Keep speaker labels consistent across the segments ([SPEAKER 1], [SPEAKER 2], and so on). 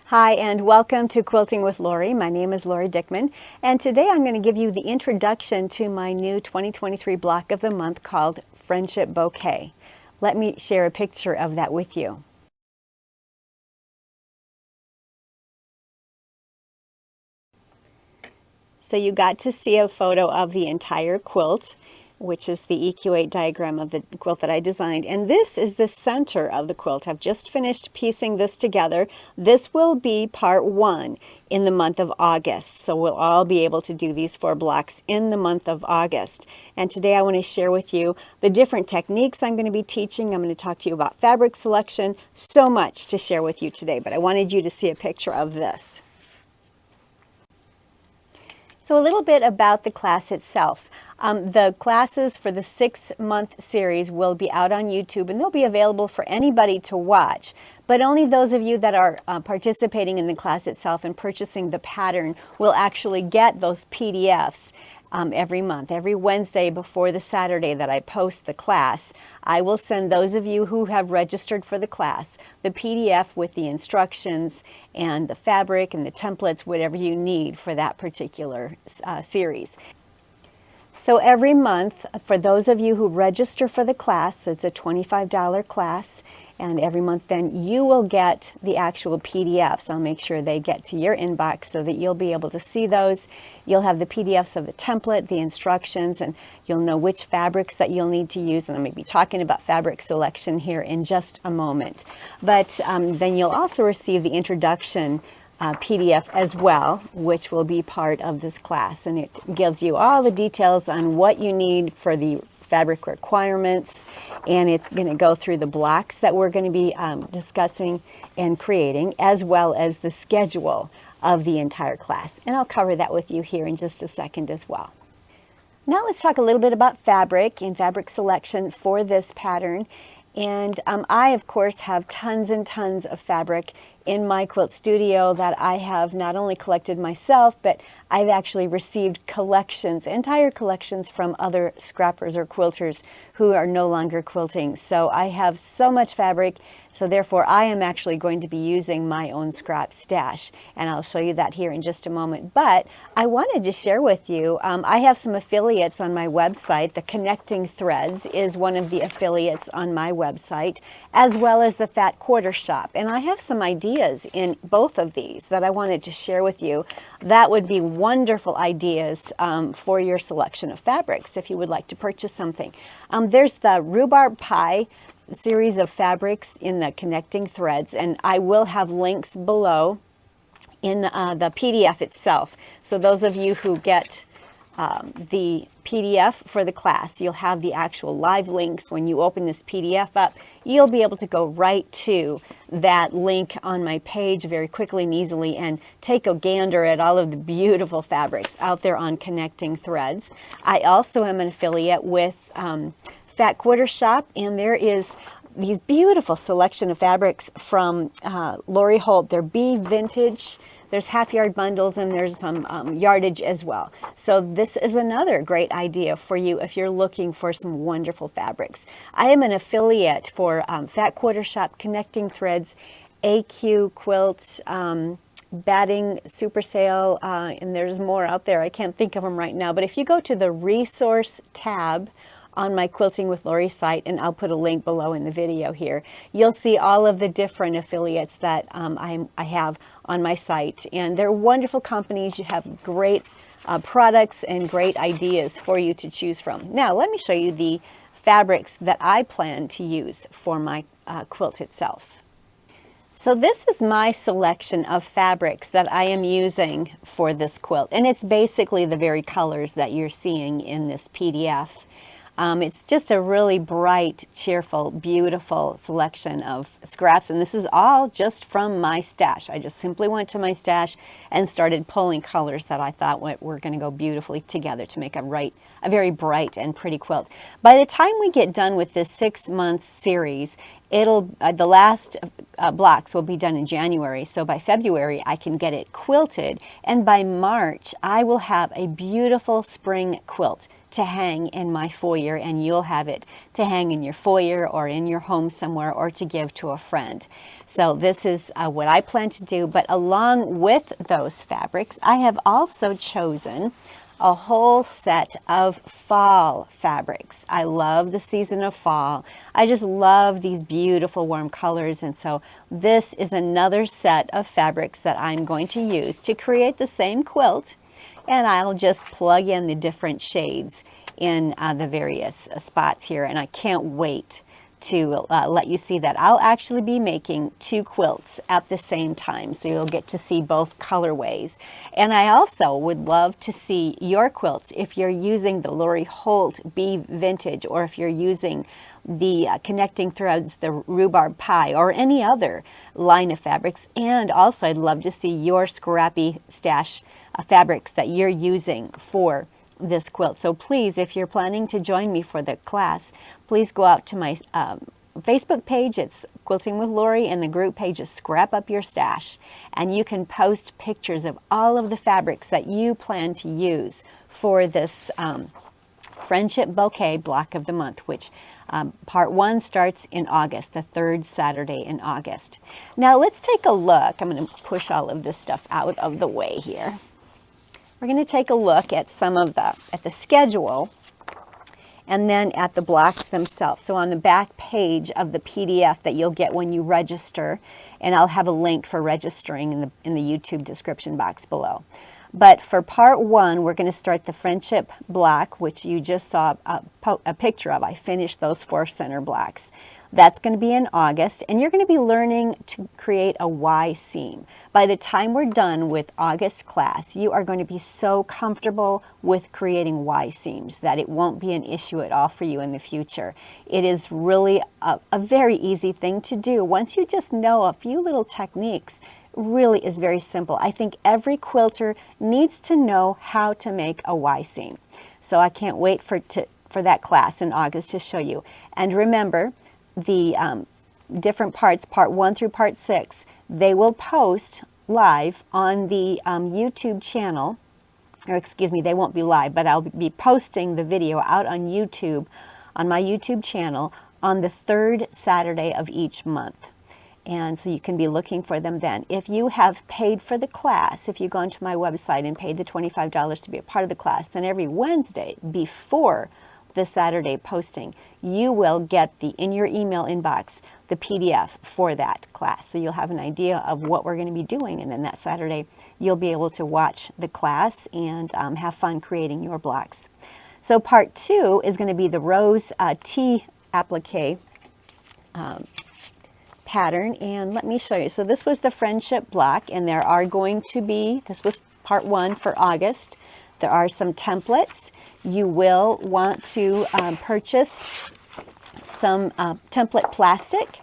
[SPEAKER 1] Hi and welcome to Quilting with Lori. My name is Lori Dickman and today I'm going to give you the introduction to my new 2023 block of the month called Friendship Bouquet. Let me share a picture of that with you. So you got to see a photo of the entire quilt, which is the EQ8 diagram of the quilt that I designed. And this is the center of the quilt. I've just finished piecing this together. This will be part one in the month of August. So we'll all be able to do these 4 blocks in the month of August. And today I want to share with you the different techniques I'm going to be teaching. I'm going to talk to you about fabric selection. So much to share with you today, but I wanted you to see a picture of this. So a little bit about the class itself. The classes for the 6-month series will be out on YouTube and they'll be available for anybody to watch, but only those of you that are participating in the class itself and purchasing the pattern will actually get those PDFs every month. Every Wednesday before the Saturday that I post the class, I will send those of you who have registered for the class the PDF with the instructions and the fabric and the templates, whatever you need for that particular series. So every month, for those of you who register for the class, it's a $25 class, and every month then you will get the actual PDFs. I'll make sure they get to your inbox so that you'll be able to see those. You'll have the PDFs of the template, the instructions, and you'll know which fabrics that you'll need to use. And I'm going to be talking about fabric selection here in just a moment. But then you'll also receive the introduction PDF as well, which will be part of this class, and it gives you all the details on what you need for the fabric requirements, and it's going to go through the blocks that we're going to be discussing and creating, as well as the schedule of the entire class, and I'll cover that with you here in just a second as well. Now let's talk a little bit about fabric and fabric selection for this pattern. And I, of course, have tons and tons of fabric in my quilt studio that I have not only collected myself, but I've actually received collections, entire collections from other scrappers or quilters who are no longer quilting. So I have so much fabric, so therefore I am actually going to be using my own scrap stash, and I'll show you that here in just a moment. But I wanted to share with you, I have some affiliates on my website. The Connecting Threads is one of the affiliates on my website, as well as the Fat Quarter Shop, and I have some ideas in both of these that I wanted to share with you. That would be wonderful ideas for your selection of fabrics if you would like to purchase something. There's the Rhubarb Pie series of fabrics in the Connecting Threads, and I will have links below in the PDF itself. So those of you who get the PDF for the class, you'll have the actual live links. When you open this PDF up, you'll be able to go right to that link on my page very quickly and easily and take a gander at all of the beautiful fabrics out there on Connecting Threads. I also am an affiliate with Fat Quarter Shop, and there is these beautiful selection of fabrics from Lori Holt. They're Bee Vintage. There's half-yard bundles, and there's some yardage as well. So this is another great idea for you if you're looking for some wonderful fabrics. I am an affiliate for Fat Quarter Shop, Connecting Threads, AQ Quilt, Batting Super Sale, and there's more out there. I can't think of them right now. But if you go to the Resource tab on my Quilting with Lori site, and I'll put a link below in the video here, you'll see all of the different affiliates that I have on my site, and they're wonderful companies. You have great products and great ideas for you to choose from. Now let me show you the fabrics that I plan to use for my quilt itself. So this is my selection of fabrics that I am using for this quilt, and it's basically the very colors that you're seeing in this PDF. It's just a really bright, cheerful, beautiful selection of scraps, and this is all just from my stash. I just simply went to my stash and started pulling colors that I thought were going to go beautifully together to make a very bright and pretty quilt. By the time we get done with this 6-month series, the last blocks will be done in January, so by February I can get it quilted, and by March I will have a beautiful spring quilt to hang in my foyer, and you'll have it to hang in your foyer or in your home somewhere, or to give to a friend. So this is what I plan to do. But along with those fabrics, I have also chosen a whole set of fall fabrics. I love the season of fall. I just love these beautiful warm colors, and so this is another set of fabrics that I'm going to use to create the same quilt, and I'll just plug in the different shades in the various spots here, and I can't wait to let you see that. I'll actually be making 2 quilts at the same time, so you'll get to see both colorways. And I also would love to see your quilts if you're using the Lori Holt Bee Vintage, or if you're using the Connecting Threads, the Rhubarb Pie, or any other line of fabrics. And also I'd love to see your scrappy stash fabrics that you're using for this quilt. So please, if you're planning to join me for the class, please go out to my Facebook page. It's Quilting with Lori, and the group page is Scrap Up Your Stash, and you can post pictures of all of the fabrics that you plan to use for this Friendship Bouquet block of the month, which part 1 starts in August, the 3rd Saturday in August. Now let's take a look. I'm going to push all of this stuff out of the way here. We're going to take a look at some of the schedule, and then at the blocks themselves. So on the back page of the PDF that you'll get when you register, and I'll have a link for registering in the YouTube description box below. But for part 1, we're going to start the friendship block, which you just saw a picture of. I finished those 4 center blocks. That's going to be in August, and you're going to be learning to create a Y seam. By the time we're done with August class, you are going to be so comfortable with creating Y seams that it won't be an issue at all for you in the future. It is really a very easy thing to do. Once you just know a few little techniques, really is very simple. I think every quilter needs to know how to make a Y seam. So I can't wait for that class in August to show you. And remember, the different parts, part 1 through part 6, they will post live on the YouTube channel, or excuse me, they won't be live, but I'll be posting the video out on YouTube, on my YouTube channel, on the 3rd Saturday of each month. And so you can be looking for them then. If you have paid for the class, if you go onto my website and paid the $25 to be a part of the class, then every Wednesday before the Saturday posting, you will get in your email inbox the PDF for that class. So you'll have an idea of what we're going to be doing, and then that Saturday you'll be able to watch the class and have fun creating your blocks. So part 2 is going to be the rose tea applique pattern, and let me show you. So this was the friendship block, and there are going to be, this was part 1 for August. There are some templates. You will want to purchase some template plastic.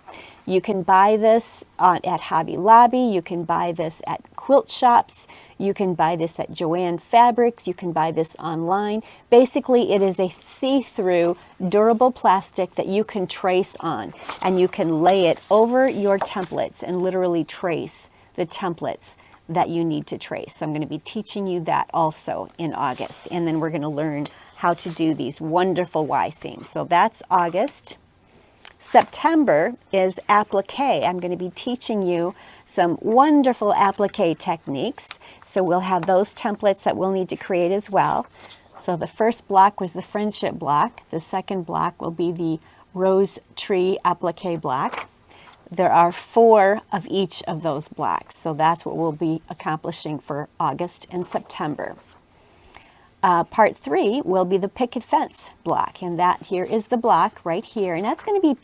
[SPEAKER 1] You can buy this at Hobby Lobby. You can buy this at quilt shops. You can buy this at Joann Fabrics. You can buy this online. Basically, it is a see-through, durable plastic that you can trace on, and you can lay it over your templates and literally trace the templates that you need to trace. So I'm going to be teaching you that also in August, and then we're going to learn how to do these wonderful Y seams. So that's August. September is applique. I'm going to be teaching you some wonderful applique techniques. So we'll have those templates that we'll need to create as well. So the first block was the friendship block. The second block will be the rose tree applique block. There are 4 of each of those blocks, so that's what we'll be accomplishing for August and September. Part 3 will be the picket fence block, and that here is the block right here, and that's going to be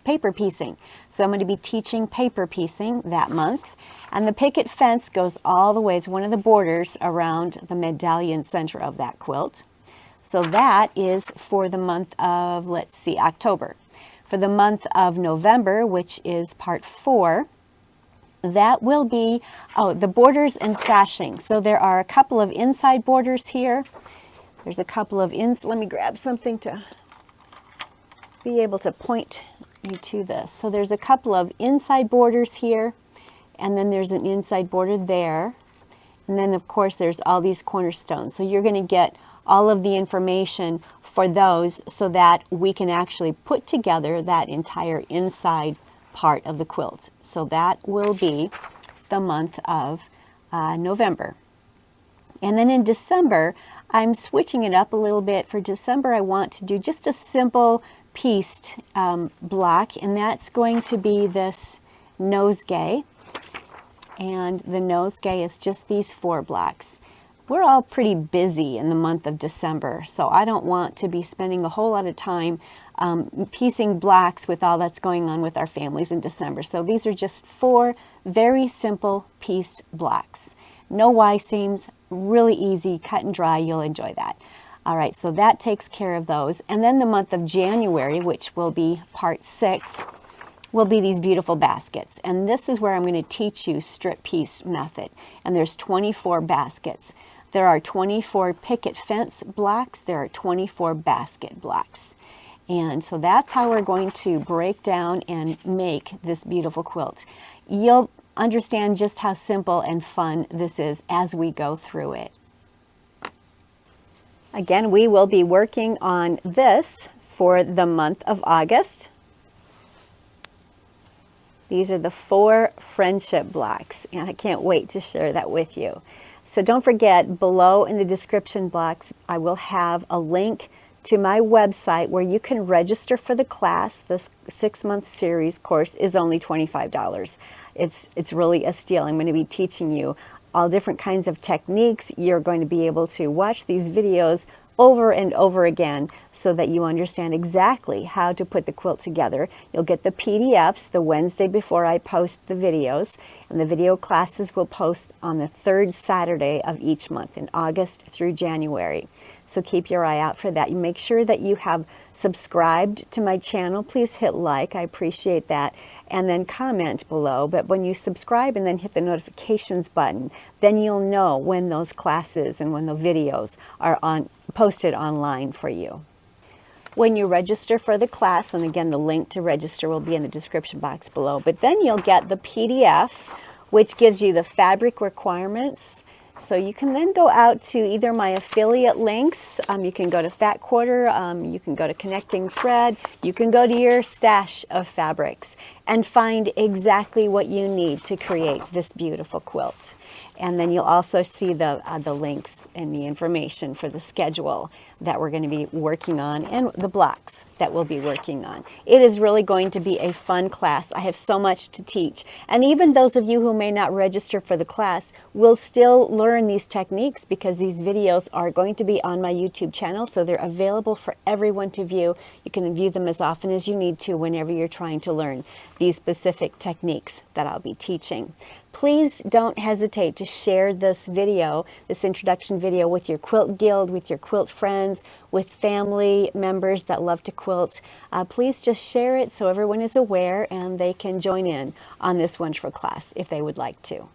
[SPEAKER 1] paper piecing. So I'm going to be teaching paper piecing that month, and the picket fence goes all the way to one of the borders around the medallion center of that quilt. So that is for the month of, let's see, October. For the month of November, which is part 4, that will be, the borders and sashing. So there are a couple of inside borders here. There's a couple of let me grab something to be able to point you to this. So there's a couple of inside borders here, and then there's an inside border there. And then of course there's all these cornerstones. So you're going to get all of the information for those so that we can actually put together that entire inside part of the quilt. So that will be the month of November. And then in December, I'm switching it up a little bit. For December, I want to do just a simple pieced block, and that's going to be this nosegay. And the nosegay is just these 4 blocks. We're all pretty busy in the month of December, so I don't want to be spending a whole lot of time piecing blocks with all that's going on with our families in December. So these are just 4 very simple pieced blocks. No Y seams, really easy, cut and dry. You'll enjoy that. All right, so that takes care of those. And then the month of January, which will be part 6, will be these beautiful baskets. And this is where I'm going to teach you strip piece method. And there's 24 baskets. There are 24 picket fence blocks. There are 24 basket blocks. And so that's how we're going to break down and make this beautiful quilt. You'll understand just how simple and fun this is as we go through it. Again, we will be working on this for the month of August. These are the 4 friendship blocks, and I can't wait to share that with you. So don't forget, below in the description box, I will have a link to my website where you can register for the class. This 6-month series course is only $25. It's really a steal. I'm going to be teaching you all different kinds of techniques. You're going to be able to watch these videos over and over again so that you understand exactly how to put the quilt together. You'll get the PDFs the Wednesday before I post the videos, and the video classes will post on the 3rd Saturday of each month in August through January. So keep your eye out for that. You make sure that you have subscribed to my channel. Please hit like, I appreciate that, and then comment below. But when you subscribe and then hit the notifications button, then you'll know when those classes and when the videos are posted online for you. When you register for the class, and again, the link to register will be in the description box below, but then you'll get the PDF, which gives you the fabric requirements. So you can then go out to either my affiliate links, you can go to Fat Quarter, you can go to Connecting Thread, you can go to your stash of fabrics and find exactly what you need to create this beautiful quilt. And then you'll also see the links and the information for the schedule that we're going to be working on and the blocks that we'll be working on. It is really going to be a fun class. I have so much to teach. And even those of you who may not register for the class will still learn these techniques because these videos are going to be on my YouTube channel, so they're available for everyone to view. You can view them as often as you need to whenever you're trying to learn these specific techniques that I'll be teaching. Please don't hesitate to share this video, this introduction video, with your quilt guild, with your quilt friends, with family members that love to quilt. Please just share it so everyone is aware and they can join in on this wonderful class if they would like to.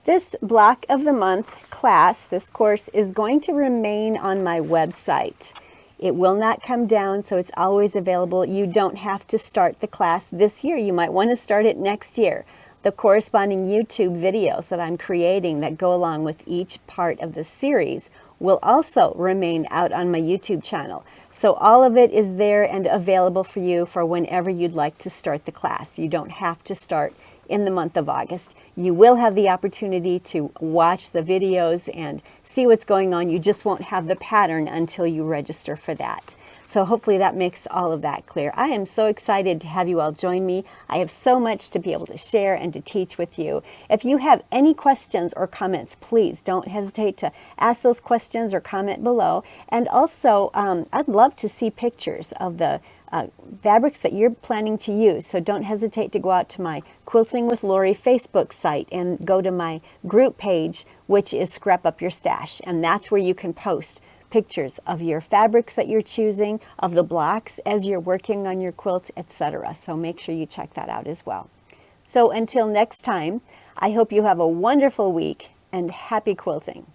[SPEAKER 1] This block of the month class, this course, is going to remain on my website. It will not come down, so it's always available. You don't have to start the class this year. You might want to start it next year. The corresponding YouTube videos that I'm creating that go along with each part of the series will also remain out on my YouTube channel. So all of it is there and available for you for whenever you'd like to start the class. You don't have to start in the month of August. You will have the opportunity to watch the videos and see what's going on. You just won't have the pattern until you register for that. So hopefully that makes all of that clear. I am so excited to have you all join me. I have so much to be able to share and to teach with you. If you have any questions or comments, please don't hesitate to ask those questions or comment below. And also, I'd love to see pictures of the fabrics that you're planning to use. So don't hesitate to go out to my Quilting with Lori Facebook site and go to my group page, which is Scrap Up Your Stash. And that's where you can post pictures of your fabrics that you're choosing, of the blocks as you're working on your quilt, etc. So make sure you check that out as well. So until next time, I hope you have a wonderful week and happy quilting.